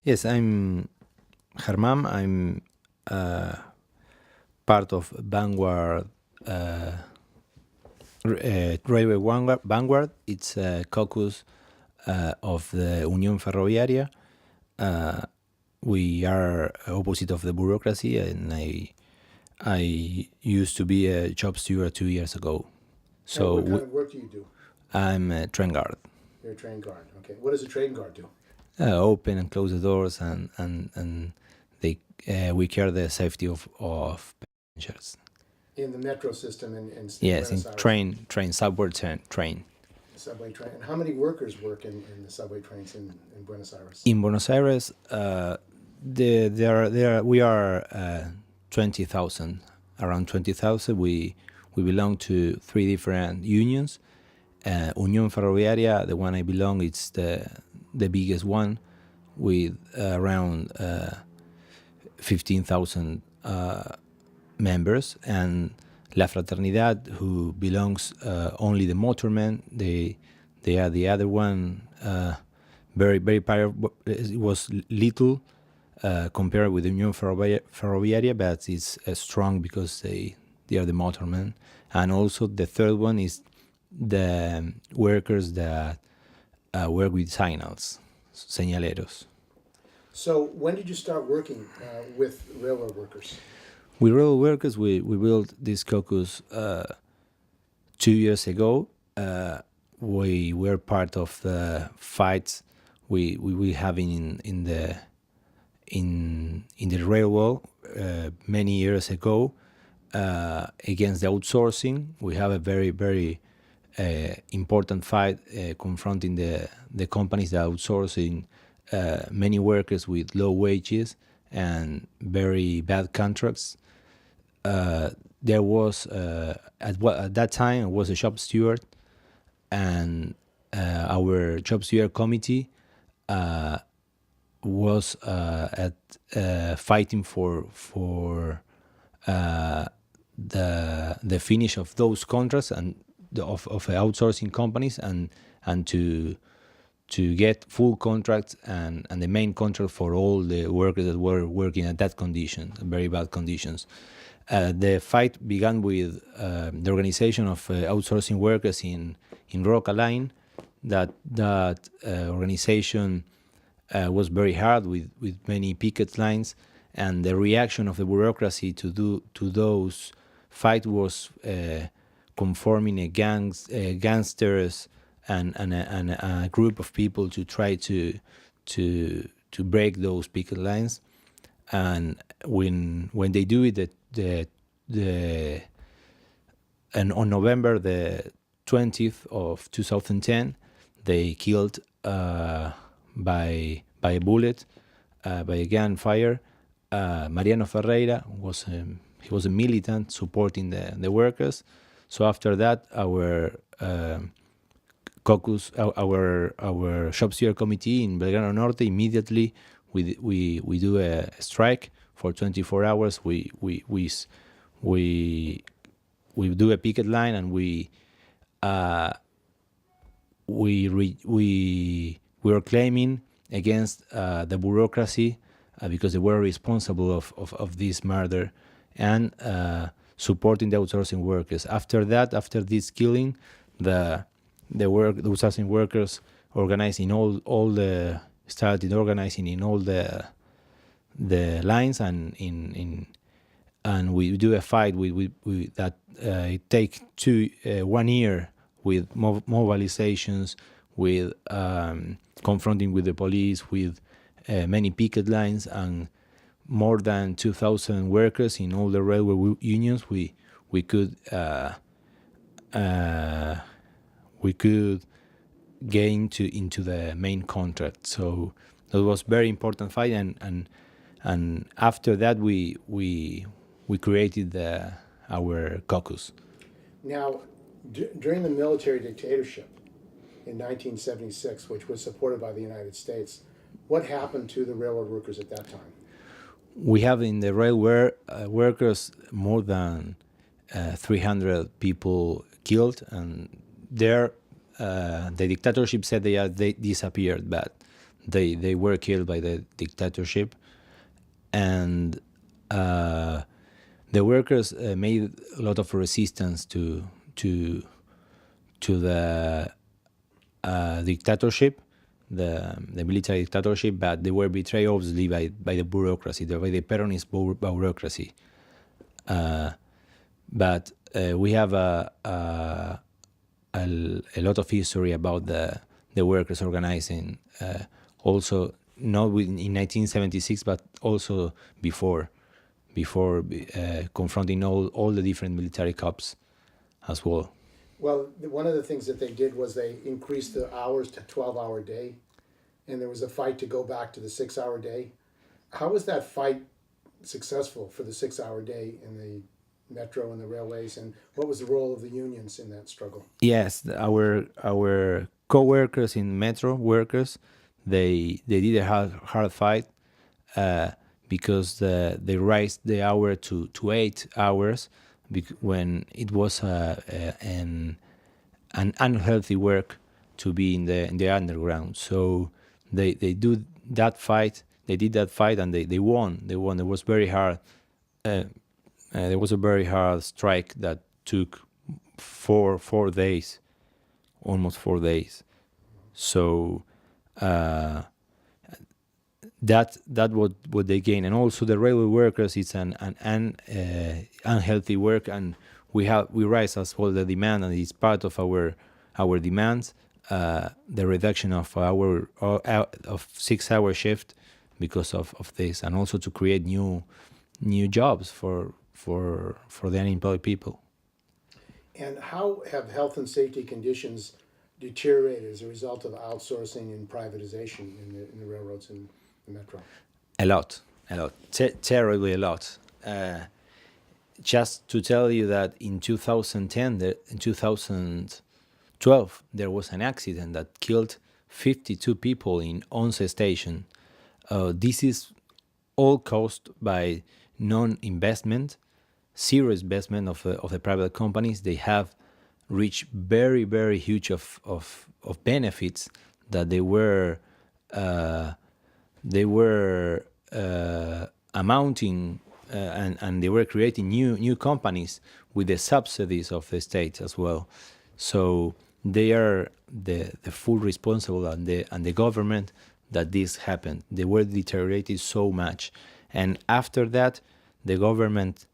Yes, I'm Herman. I'm part of Vanguard, Railway Vanguard. It's a caucus of the Unión Ferroviaria. We are opposite of the bureaucracy, and I used to be a job steward 2 years ago. So what kind of work do you do? I'm a train guard. You're a train guard. Okay. What does a train guard do? Open and close the doors, and they we care the safety of passengers. In the metro system in Yes, Buenos in Aires. train, subway train. Subway train. And how many workers work in the subway trains in Buenos Aires? In Buenos Aires, we are 20,000, around 20,000. We belong to 3 different unions. Unión Ferroviaria, the one I belong, it's the biggest one, with around 15,000 members, and La Fraternidad, who belongs only the motormen. They are the other one, very powerful. It was little compared with the Unión Ferroviaria, but it's strong because they are the motormen. And also the third one is the workers that work with signals, señaleros. So when did you start working with railroad workers? With railroad workers, we built this caucus 2 years ago. We were part of the fights we having in the railroad many years ago against the outsourcing. We have a very important fight confronting the companies that outsourcing many workers with low wages and very bad contracts. There was at that time I was a shop steward, and our shop steward committee was fighting for the finish of those contracts and of outsourcing companies, and to get full contracts and the main contract for all the workers that were working at that condition, very bad conditions. The fight began with the organization of outsourcing workers in Roca Line. That organization was very hard with many picket lines, and the reaction of the bureaucracy to those fight was conforming gangsters and a group of people to try to break those picket lines. And when they do it, and on November the 20th of 2010, they killed by a bullet, by a gunfire, Mariano Ferreira. He was a militant supporting the workers. So after that, our caucus, our shop steer committee in Belgrano Norte, immediately we do a strike for 24 hours. We do a picket line, and we were claiming against the bureaucracy because they were responsible of this murder, and supporting the outsourcing workers. After this killing, the outsourcing workers organizing started organizing in all the lines, and and we do a fight that it take 1 year with mobilizations, with confronting with the police, with many picket lines, and more than 2,000 workers in all the railway unions. We could gain into the main contract. So that was very important fight, and after that we created our caucus. Now, during the military dictatorship in 1976, which was supported by the United States, what happened to the railroad workers at that time? We have in the railway workers more than 300 people killed, and the dictatorship said they disappeared, but they were killed by the dictatorship, and the workers made a lot of resistance to the dictatorship, the military dictatorship, but they were betrayed obviously by the bureaucracy, by the Peronist bureaucracy. But we have a lot of history about the workers organizing, also not in 1976, but also before confronting all the different military coups as well. Well, one of the things that they did was they increased the hours to 12-hour day, and there was a fight to go back to the 6-hour day. How was that fight successful for the 6-hour day in the metro and the railways, and what was the role of the unions in that struggle? Yes, our co-workers in metro workers, they did a hard fight, because they raised the hour to 8 hours when it was an unhealthy work to be in the underground. So they do that fight. They did that fight, and they won. They won. It was very hard. There was a very hard strike that took 4 days, almost 4 days. So that what they gain, and also the railway workers, it's an unhealthy work, and we rise as well the demand, and it's part of our demands, the reduction of 6-hour shift because of this, and also to create new jobs for the unemployed people. And how have health and safety conditions deteriorated as a result of outsourcing and privatization in the railroads and the metro? A lot, terribly a lot. Just to tell you that in 2010, in 2012, there was an accident that killed 52 people in Once Station. This is all caused by non-investment, zero investment of the private companies. They have reached very, very huge of benefits that they were amounting, and they were creating new companies with the subsidies of the state as well. So they are the full responsible, and the government that this happened. They were deteriorated so much, and after that, the government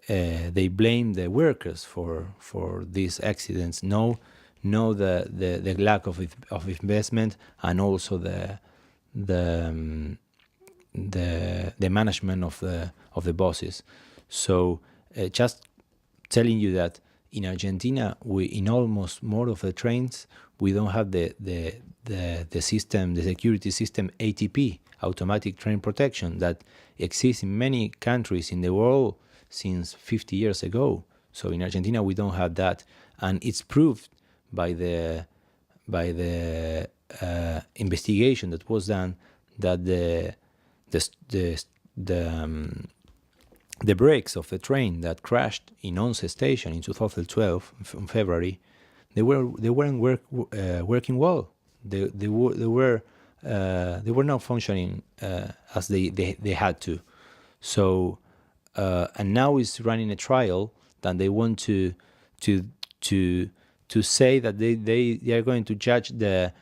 they blame the workers for these accidents. No, the lack of investment, and also the management of the bosses. So just telling you that in Argentina, in almost more of the trains, we don't have the system, the security system ATP, automatic train protection, that exists in many countries in the world since 50 years ago. So in Argentina, we don't have that, and it's proved by the investigation that was done, that the brakes of the train that crashed in Once Station in 2012 in February, they weren't working well. They were not functioning as they had to. So and now is running a trial that they want to say that they are going to judge the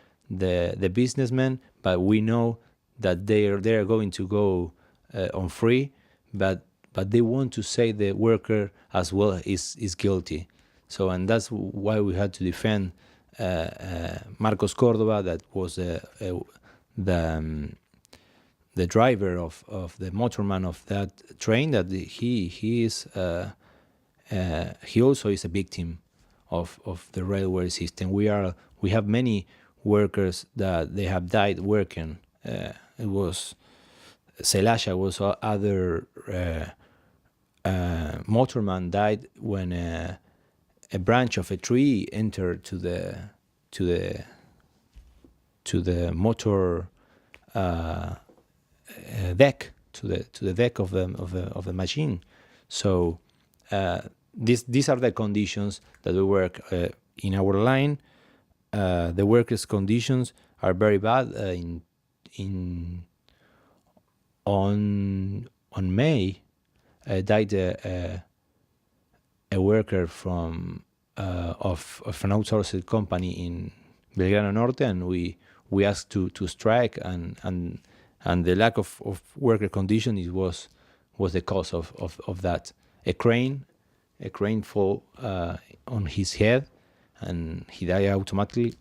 businessmen, but we know that they are going to go on free, but they want to say the worker as well is guilty. So, and that's why we had to defend Marcos Cordova, that was the driver of the motorman of that train, that he also is a victim of the railway system. We have many workers that they have died working. It was Celaya, was other motorman died when a branch of a tree entered to the motor deck, to the deck of the machine. So these are the conditions that we work in our line. The workers' conditions are very bad. In on May, died a worker from of an outsourced company in Belgrano Norte, and we asked to strike, and the lack of worker conditions was the cause of that. A crane fall on his head, and he died automatically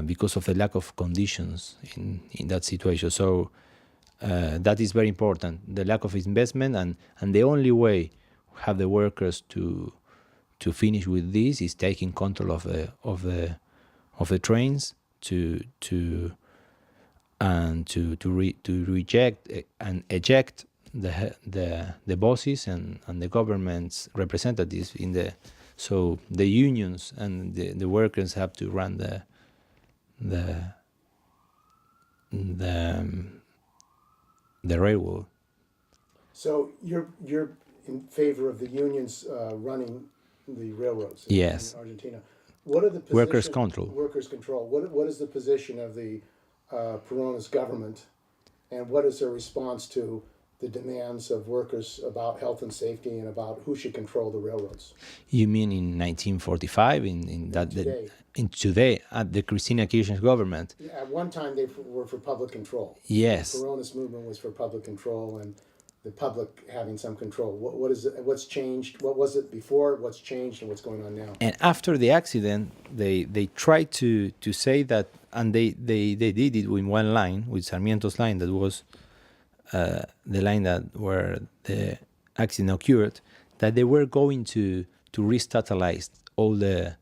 because of the lack of conditions in that situation. So that is very important. The lack of investment, and the only way have the workers to finish with this is taking control of the trains to reject and eject the bosses and the government's representatives in the. So the unions and the workers have to run the railroad. So you're in favor of the unions running the railroads in, Yes. in Argentina. What are the Workers' control. Workers' control. What is the position of the Peronist government, and what is their response to the demands of workers about health and safety and about who should control the railroads? You mean in 1945, in that Today. in today at the Cristina Kirchner's government? At one time, they were for public control. Yes. The Peronist movement was for public control and the public having some control. What is it? What's changed? What was it before? What's changed, and what's going on now? And after the accident, they tried to say that, and they did it with one line, with Sarmiento's line, that was the line that where the accident occurred, that they were going to restatalize all the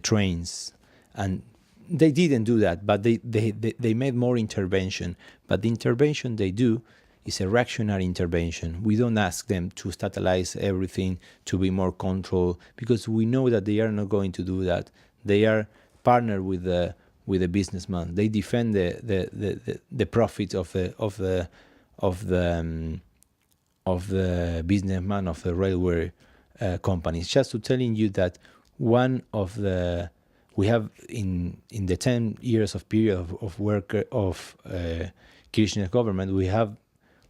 trains, and they didn't do that, but they made more intervention. But the intervention they do is a reactionary intervention. We don't ask them to statalize everything, to be more control, because we know that they are not going to do that. They are partnered with the businessman. They defend the profits of the businessman, of the railway companies. Just to telling you that one of the we have in the 10 years of period of work of Kirchner's government, we have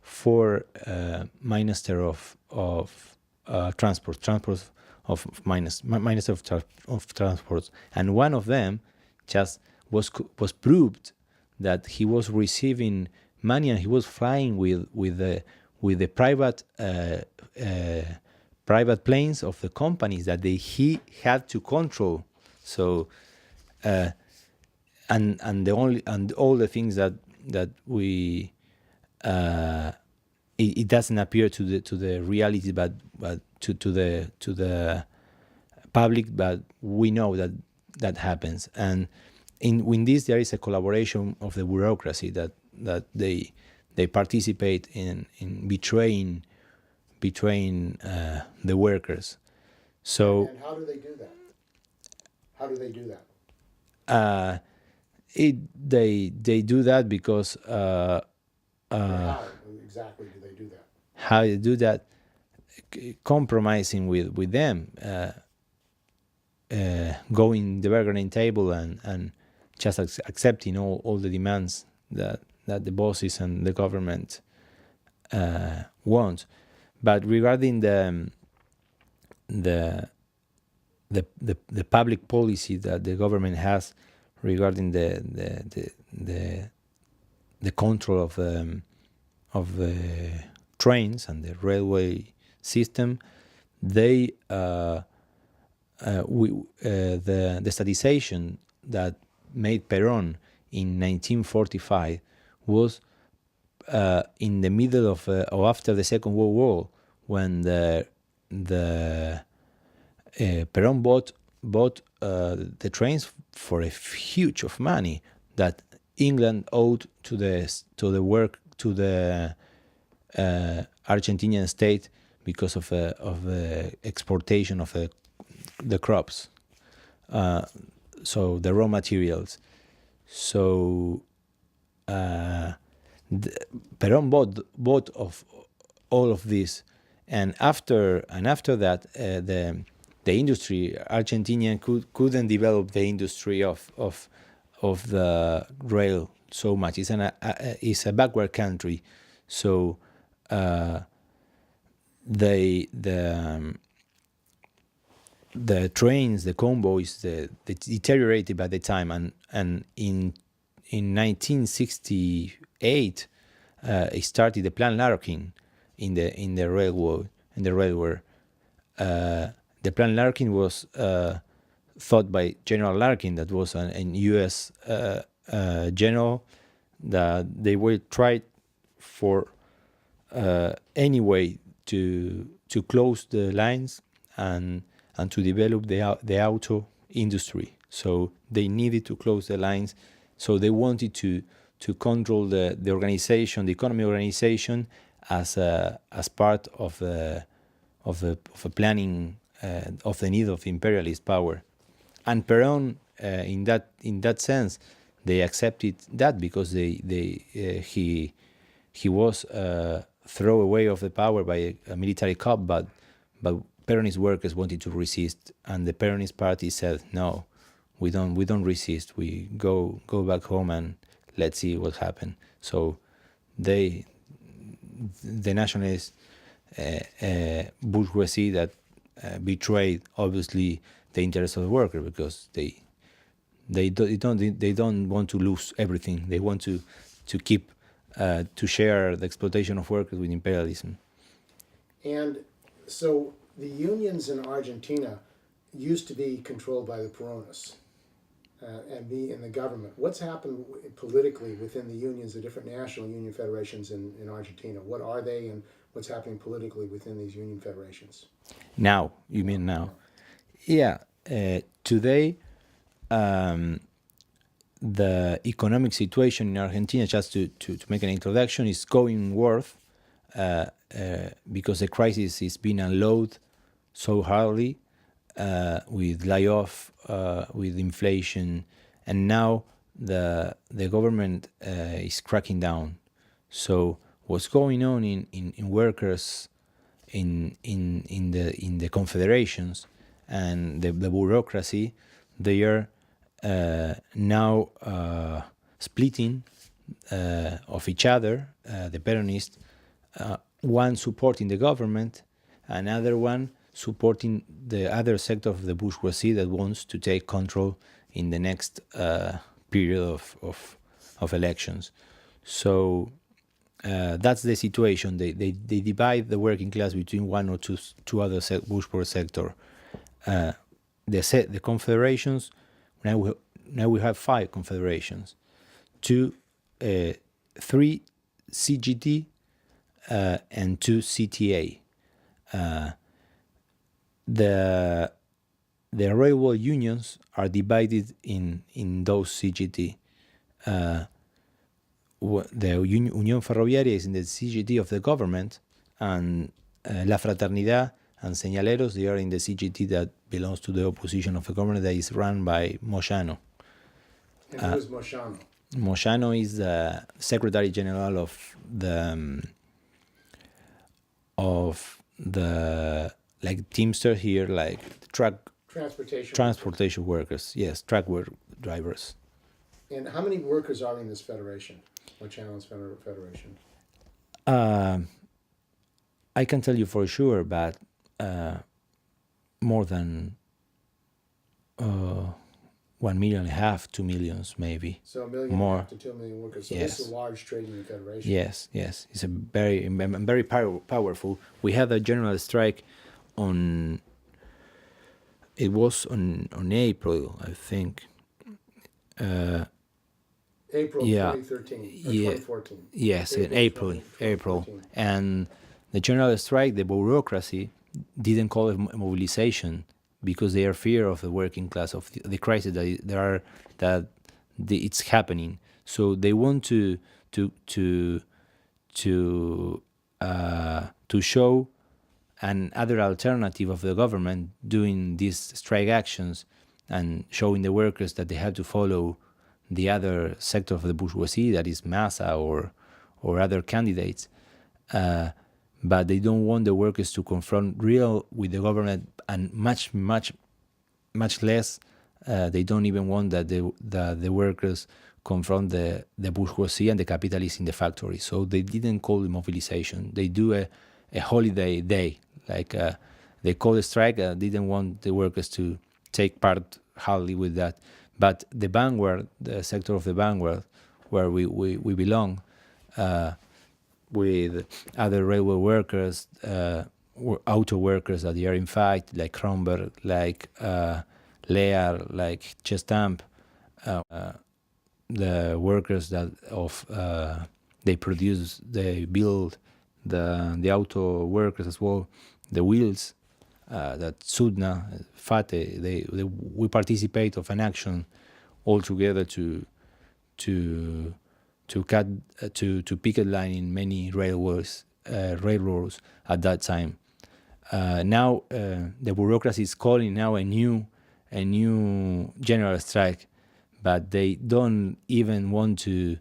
4 minister of transport of minister of transport, and one of them just was proved that he was receiving money, and he was flying with the private planes of the companies that he had to control. So and all the things that we it doesn't appear to the reality, but to the public, but we know that happens. And in this there is a collaboration of the bureaucracy that they participate in betraying the workers. So and how do they do that? How do they do that? They do that because How exactly do they do that? how they do that, compromising with them, going the bargaining table and just accepting all the demands that the bosses and the government want. But regarding the public policy that the government has regarding the control of the trains and the railway system, the statization that made Perón in 1945 was in the middle of or after the Second World War, when the Perón bought the trains for a huge of money that England owed to the Argentinian state because of the exportation of the crops, so the raw materials. So Perón bought of all of this, and after that the industry. Argentina couldn't develop the industry of the rail so much. It's a backward country, so the trains, the convoys, they deteriorated by the time, and in 1968 it started the Plan Larkin in the railway. The Plan Larkin was thought by General Larkin, that was an U.S. general, that they will try for any way to close the lines and to develop the auto industry. So they needed to close the lines. So they wanted to control the organization, the economy organization, as part of a planning of the need of imperialist power. And Perón, in that sense, they accepted that, because he was thrown away of the power by a military coup, but Peronist workers wanted to resist, and the Peronist party said, no, we don't resist. We go back home and let's see what happened. So the nationalist bourgeoisie that betrayed obviously the interests of the worker, because they don't want to lose everything. They want to keep to share the exploitation of workers with imperialism. And so the unions in Argentina used to be controlled by the Peronists and be in the government. What's happened politically within the unions, the different national union federations in Argentina? What are they, and what's happening politically within these union federations? Now, you mean now? Yeah. Today, the economic situation in Argentina, just to make an introduction, is going worse because the crisis is being unloaded so hardly, with layoff, with inflation, and now the government is cracking down. So what's going on in workers in the confederations and the bureaucracy, they are now splitting of each other, the Peronists, one supporting the government, another one supporting the other sector of the bourgeoisie that wants to take control in the next period of elections. So that's the situation. They divide the working class between one or two other bourgeois sector. The confederations, now we have 5 confederations, 3 CGT and 2 CTA. The railway unions are divided in those CGT. The Unión Ferroviaria is in the CGT of the government, and La Fraternidad and Señaleros, they are in the CGT that belongs to the opposition of the government, that is run by Moyano. And who is Moyano? Moyano is the Secretary General of the like Teamster here, like transportation workers. Yes, truck drivers. And how many workers are in this federation, Moyano's federation? I can tell you for sure, but more than 1.5 million, 2 million maybe. So 1.5 million to 2 million workers. So yes. This is a large trade union federation. Yes. It's a very powerful. We had a general strike on April, I think. April 2013 or 2014. Yes, in April. And the general strike, the bureaucracy didn't call it mobilization because they are fear of the working class, of the crisis it's happening. So they want to show another alternative of the government doing these strike actions and showing the workers that they have to follow the other sector of the bourgeoisie, that is Massa or other candidates. but they don't want the workers to confront real with the government, and much less. They don't even want that the workers confront the bourgeoisie and the capitalists in the factory. So they didn't call it mobilization. They do a holiday day, like they call a strike. Didn't want the workers to take part hardly with that. But the vanguard, the sector of the vanguard, where we belong, with other railway workers, auto workers that they are in fact, like Kronberg, like Lear, like Chestamp, the workers that they produce, they build, the auto workers as well, the wheels, that Sudna, FATE, we participate of an action all together to picket line in many railroads at that time. Now the bureaucracy is calling now a new general strike, but they don't even want to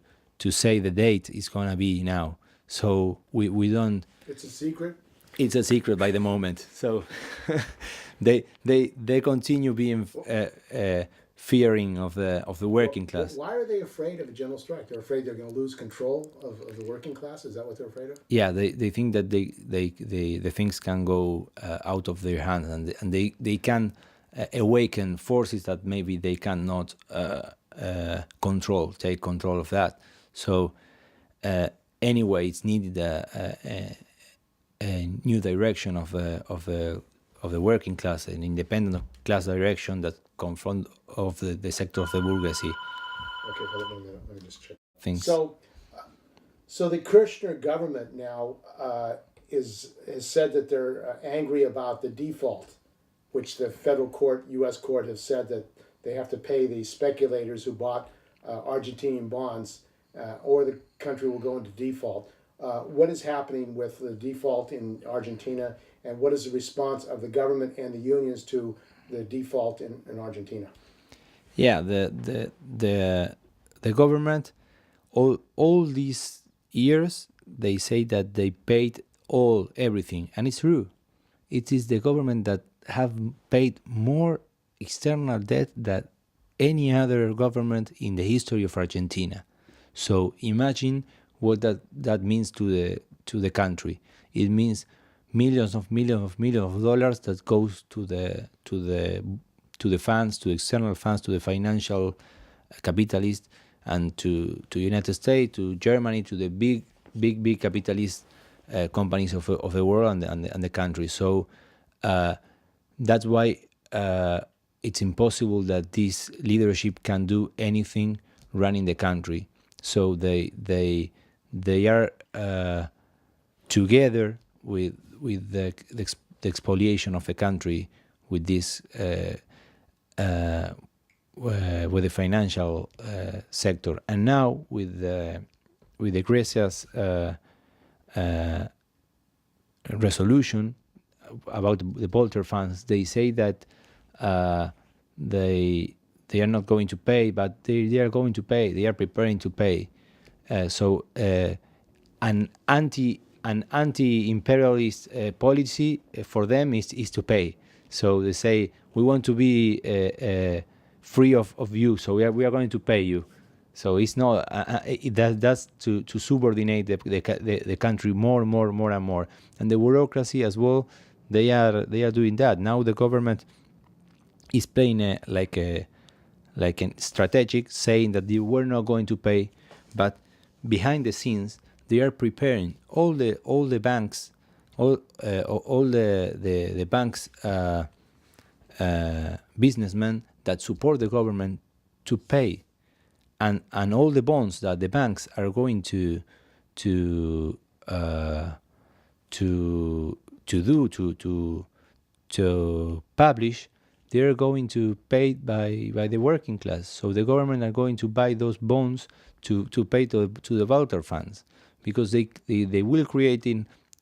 say the date is gonna be now. So we don't. It's a secret. It's a secret by the moment. So they continue being fearing of the working class. Why are they afraid of a general strike? They're afraid they're going to lose control of the working class. Is that what they're afraid of? Yeah, they think that the things can go out of their hands, and they can awaken forces that maybe they cannot take control of that. So anyway, it's needed a new direction of the working class, an independent class direction that confront of the sector of the bourgeoisie. Okay, let me just check things. So the Kirchner government now has said that they're angry about the default, which the federal court, U.S. court, has said that they have to pay the speculators who bought Argentinian bonds, or the country will go into default. What is happening with the default in Argentina, and what is the response of the government and the unions to the default in Argentina? Yeah, the government, all these years, they say that they paid everything, and it's true. It is the government that have paid more external debt than any other government in the history of Argentina. So imagine what that means to the country. It means millions of dollars that goes to the funds, to external funds, to the financial capitalists, and to United States, to Germany, to the big capitalist companies of the world and the country. So that's why it's impossible that this leadership can do anything running the country. So they are together with the expoliation of the country, with this with the financial sector, and now with the Grecia's resolution about the Bolter funds. They say that they are not going to pay, but they are going to pay. They are preparing to pay. So an anti-imperialist policy for them is to pay. So they say, we want to be free of you, so we are going to pay you. So it's not that's to subordinate the country more and more, and the bureaucracy as well. They are doing that now. The government is playing like a strategic, saying that they were not going to pay, but behind the scenes they are preparing all the banks, all the banks businessmen that support the government to pay, and all the bonds that the banks are going to publish. They are going to pay by the working class. So the government are going to buy those bonds to pay to the Walter funds, because they will create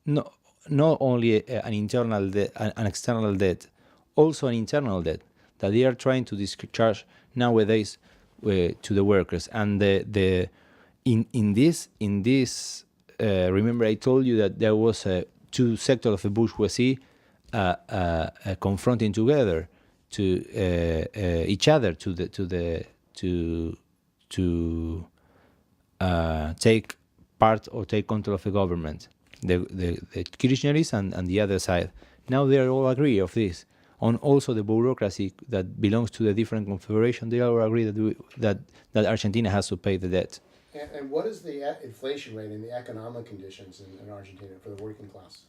not only an internal debt, an external debt, also an internal debt that they are trying to discharge nowadays to the workers. And in this remember I told you that there was two sectors of the bourgeoisie confronting together to each other to take part or take control of the government, the Kirchnerists and the other side. Now they all agree of this. On also the bureaucracy that belongs to the different confederation, they all agree that Argentina has to pay the debt. And what is the inflation rate and the economic conditions in Argentina for the working class?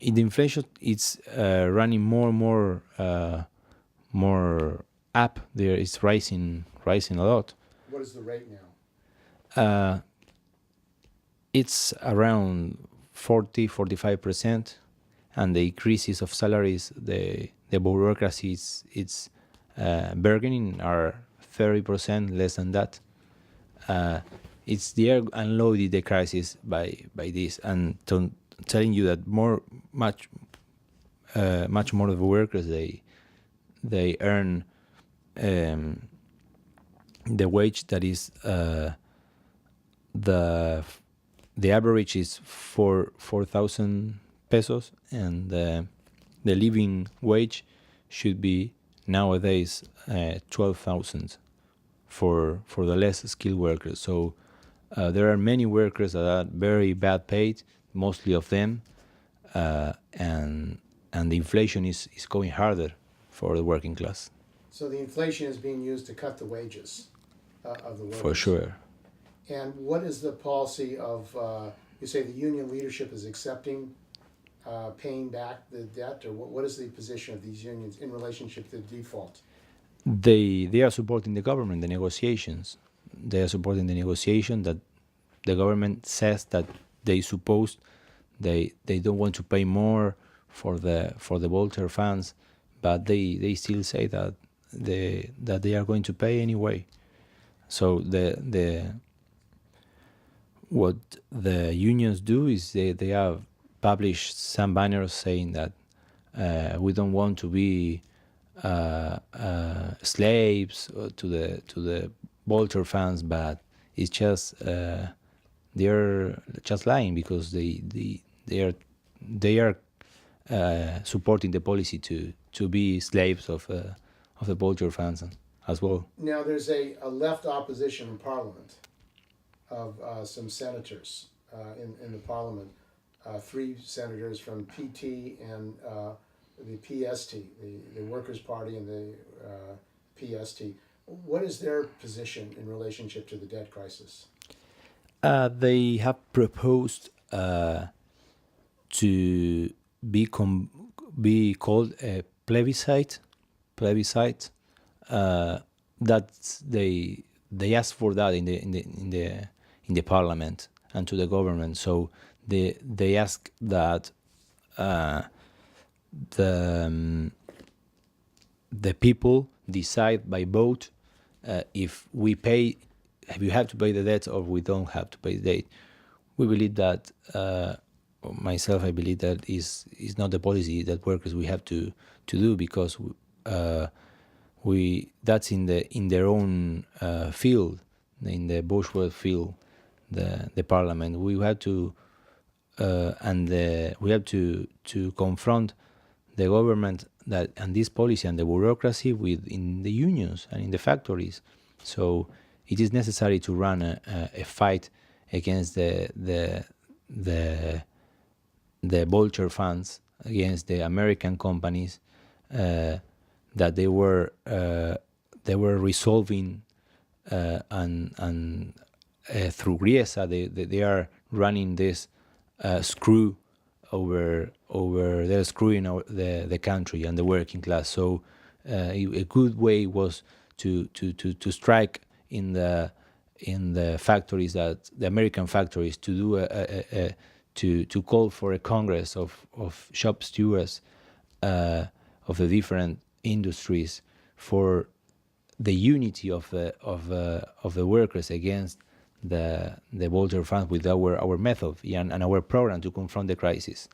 In the inflation, it's running more and more up. There, it's rising a lot. What is the rate now? It's around 40-45%, and the increases of salaries, the bureaucracy it's bargaining are 30%, less than that. It's they are unloaded the crisis by this, and telling you that much more of the workers they earn the wage that is the average is 4,000 pesos, and the living wage should be nowadays 12,000 for the less skilled workers. So there are many workers that are very bad paid, mostly of them, and the inflation is going harder for the working class. So the inflation is being used to cut the wages of the workers. For sure. And what is the policy of, you say the union leadership is accepting paying back the debt, or what is the position of these unions in relationship to the default? They are supporting the government, the negotiations. They are supporting the negotiation that the government says that they suppose they don't want to pay more for the volunteer funds, but they still say that they are going to pay anyway. So what the unions do is they have published some banners saying that we don't want to be slaves to the volunteer funds, but it's just they're just lying, because they are supporting the policy to be slaves of the volunteer funds as well. Now there's a left opposition in Parliament of some senators in the Parliament, 3 senators from PT and the PST, the Workers' Party and the PST. What is their position in relationship to the debt crisis? They have proposed to be called a plebiscite. That they asked for that in the parliament and to the government. So they ask that the people decide by vote if we have to pay the debt or we don't have to pay the debt. We believe that myself, I believe that is not the policy that workers we have to do, because that's in their own field, in the bourgeois field, the parliament. We have to we have to confront the government and this policy and the bureaucracy in the unions and in the factories. So it is necessary to run a fight against the vulture funds, against the American companies that they were resolving and through Griesa they are running this screw over they're screwing the country and the working class. So a good way was to strike in the factories, that the American factories, to do to call for a congress of shop stewards of the different industries for the unity of the workers against the vulture funds with our method and our program to confront the crisis.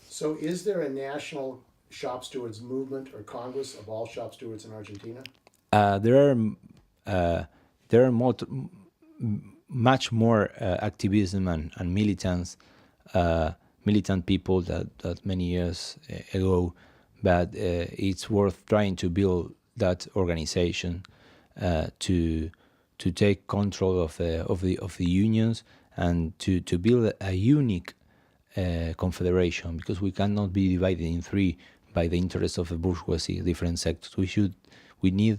So is there a national shop stewards movement or congress of all shop stewards in Argentina? There are much more activism and militants militant people that many years ago, but it's worth trying to build that organization to take control of the unions and to build a unique confederation, because we cannot be divided in three by the interests of the bourgeoisie, different sectors. We need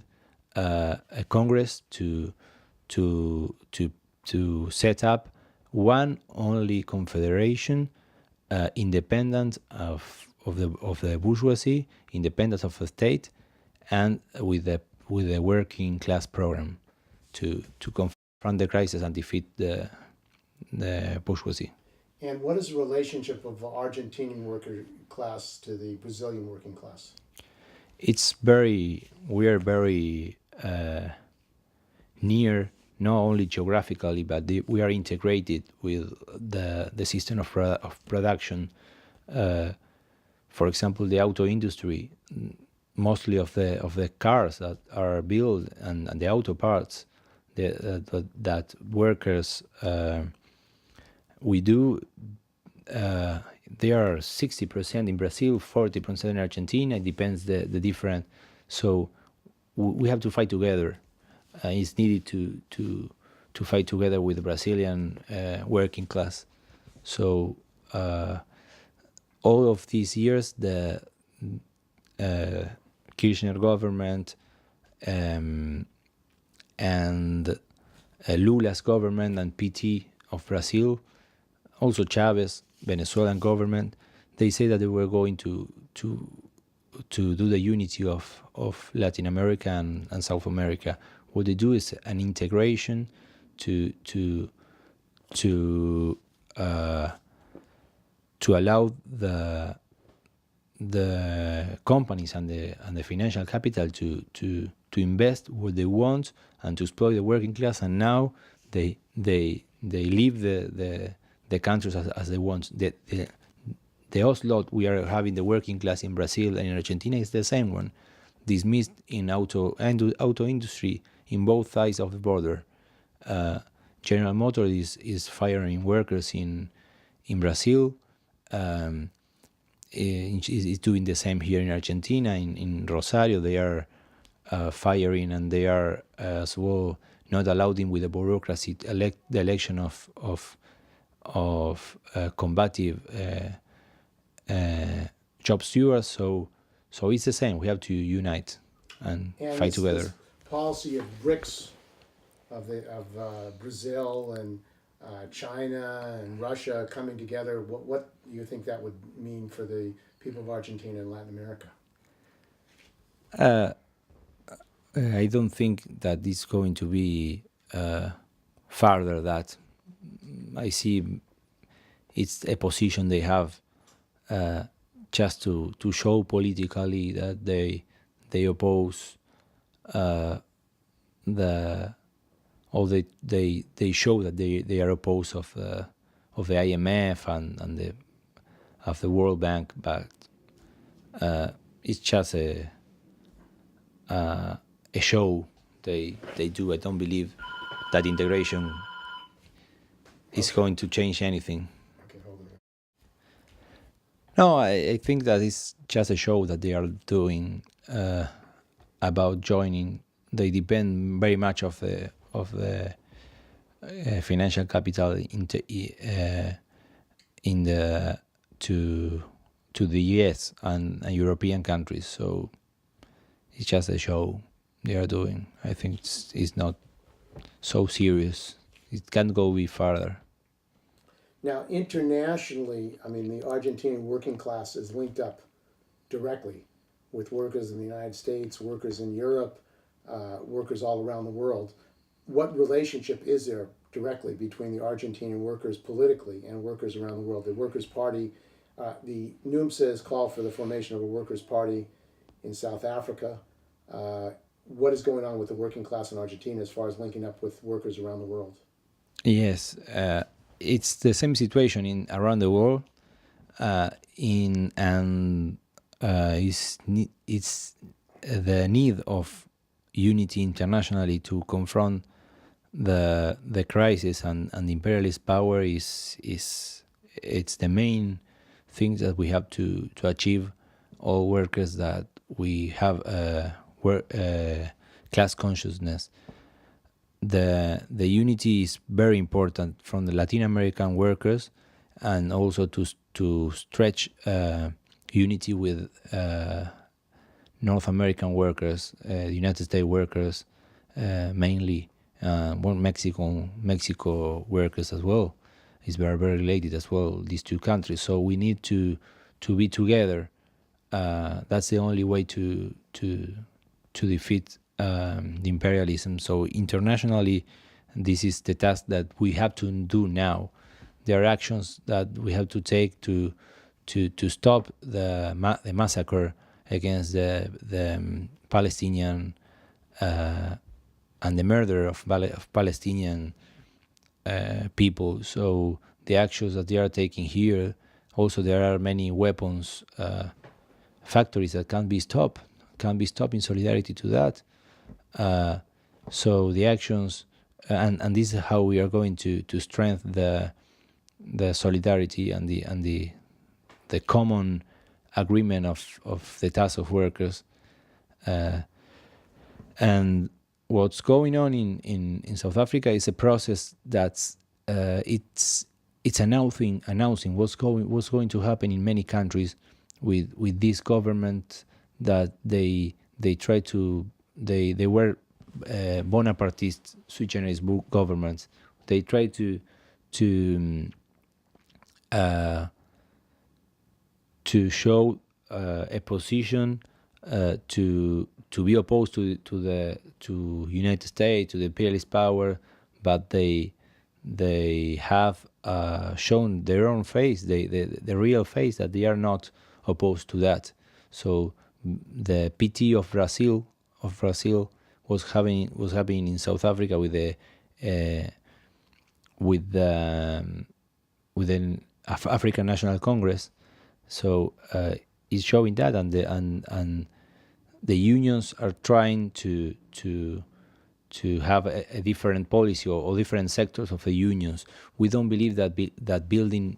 a Congress to set up one only confederation, independent of the bourgeoisie, independent of the state, and with a working class program to confront the crisis and defeat the bourgeoisie. And what is the relationship of the Argentinian worker class to the Brazilian working class? We are very near, not only geographically, but we are integrated with the system of production. For example, the auto industry, mostly of the cars that are built and the auto parts that workers we do. They are 60% in Brazil, 40% in Argentina. It depends the different. So we have to fight together. It's needed to fight together with the Brazilian working class. So all of these years, the Kirchner government and Lula's government and PT of Brazil, also Chavez, Venezuelan government, they say that they were going to do the unity of Latin America and South America. What they do is an integration to allow the companies and the financial capital to invest what they want and to exploit the working class. And now they leave the countries as they want. The onslaught we are having the working class in Brazil and in Argentina is the same one, dismissed in auto industry in both sides of the border. General Motors is firing workers in Brazil. Is doing the same here in Argentina. In Rosario, they are firing, and they are as well not allowing with the bureaucracy the election of combative job stewards. So it's the same. We have to unite and fight together. This policy of BRICS of Brazil and China and Russia coming together. What do you think that would mean for the people of Argentina and Latin America? I don't think that it's going to be further that. I see it's a position they have just to show politically that they oppose they show that they are opposed of the IMF and of the World Bank, but it's just a show they do. I don't believe that integration is going to change anything. Okay, hold on. No, I think that it's just a show that they are doing about joining. They depend very much of the financial capital to the US and European countries. So it's just a show they are doing. I think it's not so serious. It can't go be further. Now, internationally, I mean, the Argentinian working class is linked up directly with workers in the United States, workers in Europe, workers all around the world. What relationship is there directly between the Argentinian workers politically and workers around the world? The Workers' Party, the NUMSA has called for the formation of a Workers' Party in South Africa. What is going on with the working class in Argentina as far as linking up with workers around the world? Yes, it's the same situation around the world. It's the need of unity internationally to confront the crisis and imperialist power it's the main things that we have to achieve, all workers, that we have class consciousness. The unity is very important from the Latin American workers, and also to stretch unity with North American workers, United States workers, mainly, Mexico workers as well. It's very related as well, these two countries. So we need to be together. That's the only way to defeat the imperialism. So internationally, this is the task that we have to do now. There are actions that we have to take to stop the massacre against the Palestinian and the murder of Palestinian people. So the actions that they are taking here, also there are many weapons factories that can be stopped in solidarity to that. So the actions, and this is how we are going to strengthen the solidarity and the common agreement of the task of workers. And what's going on in South Africa is a process that's it's announcing what's going to happen in many countries with this government, that they were Bonapartist sui generis governments. They try to show a position to be opposed to United States, to the imperialist power, but they have shown their own face, the real face, that they are not opposed to that. So the PT of Brazil was happening in South Africa with the African National Congress. So it's showing that, and the unions are trying to have a different policy, or different sectors of the unions. We don't believe that building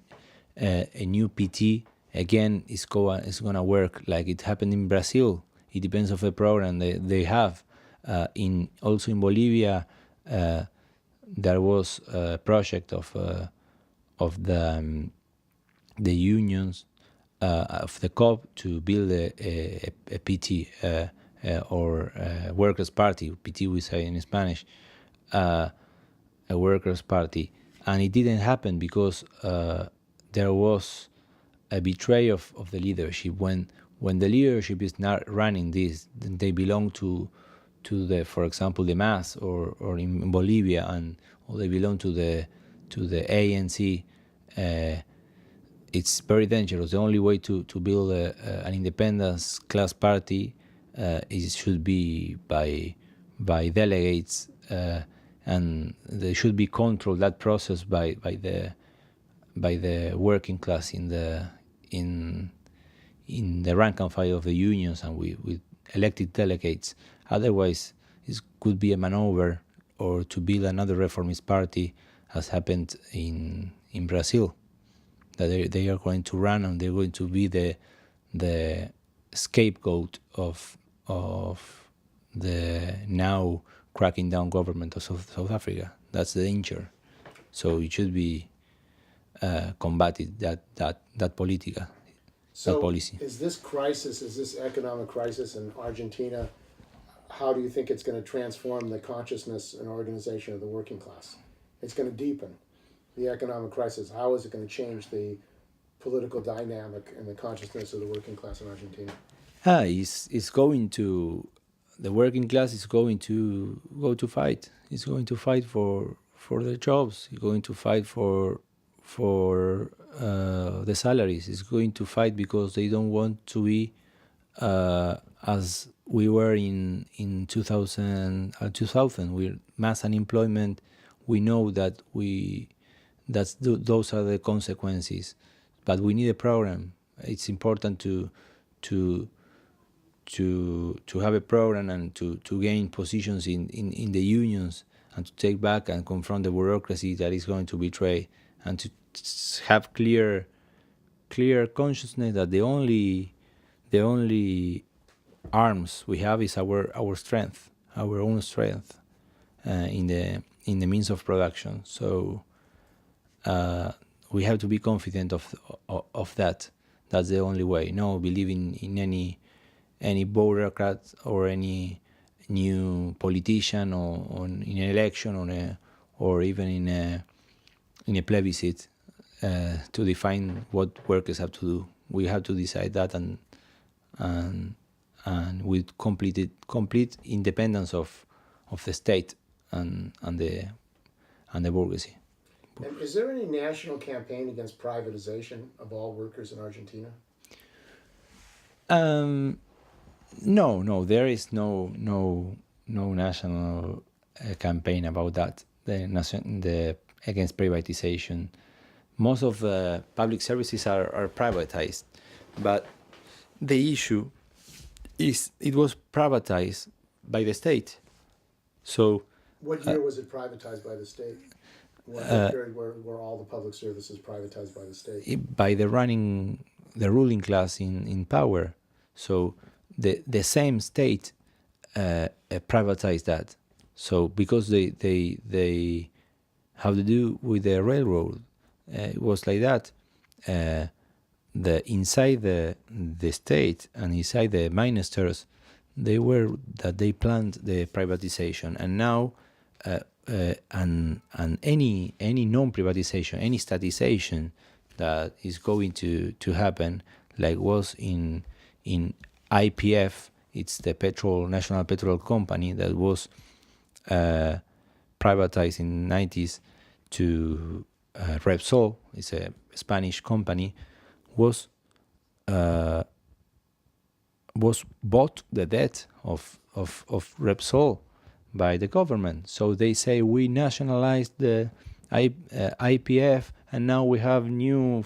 a new PT again is gonna work like it happened in Brazil. It depends on the program they have. Also in Bolivia, there was a project of the unions of the COP to build a PT or workers' party. PT we say in Spanish, a workers' party, and it didn't happen because there was a betrayal of the leadership. When the leadership is not running this, then they belong to the, for example, the MAS or in Bolivia, or they belong to the ANC. It's very dangerous. The only way to build an independence class party should be by delegates, and they should be controlled, that process, by the working class in the rank and file of the unions, and with elected delegates. Otherwise, it could be a maneuver, or to build another reformist party, as happened in Brazil. That they are going to run, and they're going to be the scapegoat of the now cracking down government of South Africa. That's the danger. So it should be combated, that politica, that policy. Is this economic crisis in Argentina, how do you think it's going to transform the consciousness and organization of the working class? It's going to deepen the economic crisis. How is it going to change the political dynamic and the consciousness of the working class in Argentina? It's going to, the working class is going to go to fight. It's going to fight for their jobs. It's going to fight for the salaries. It's going to fight because they don't want to be as we were in 2000. With mass unemployment, we know that those are the consequences. But we need a program. It's important to have a program, and to gain positions in the unions, and to take back and confront the bureaucracy that is going to betray, and to have clear clear consciousness that the only arms we have is our strength, our own strength in the means of production. So we have to be confident of that. That's the only way. No believing in any bureaucrat or any new politician or in an election or even in a plebiscite to define what workers have to do. We have to decide that and with complete independence of the state and the bourgeoisie. And is there any national campaign against privatization of all workers in Argentina? No, there is no national campaign about that. The against privatization. Most of the public services are privatized, but the issue is it was privatized by the state. So what year was it privatized by the state? What period were all the public services privatized by the state? By the ruling class in power. So the same state privatized that. So because they have to do with the railroad, it was like that. Inside the state and inside the ministers, they planned the privatization, and now and any non-privatization, any statization that is going to happen, like was in IPF, it's the National Petrol Company that was privatized in the 90s to Repsol, it's a Spanish company, was bought the debt of Repsol by the government. So they say we nationalized the IPF, and now we have new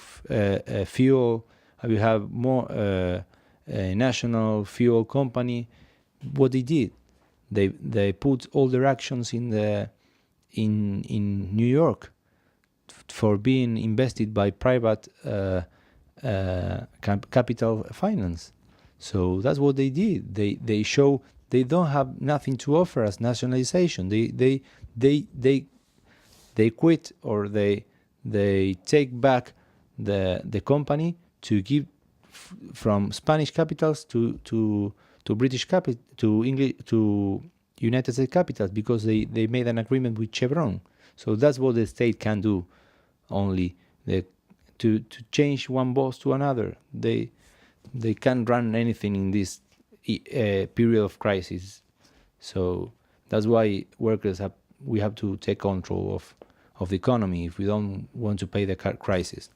fuel. We have more national fuel company. What they did, they put all their actions in New York for being invested by private capital finance. So that's what they did. They show they don't have nothing to offer as nationalization. They quit, or they take back the company to give from Spanish capitals to British capital, to English, to United States capitals, because they made an agreement with Chevron. So that's what the state can do, only to change one boss to another. They can't run anything in this period of crisis. So that's why we have to take control of the economy if we don't want to pay the crisis.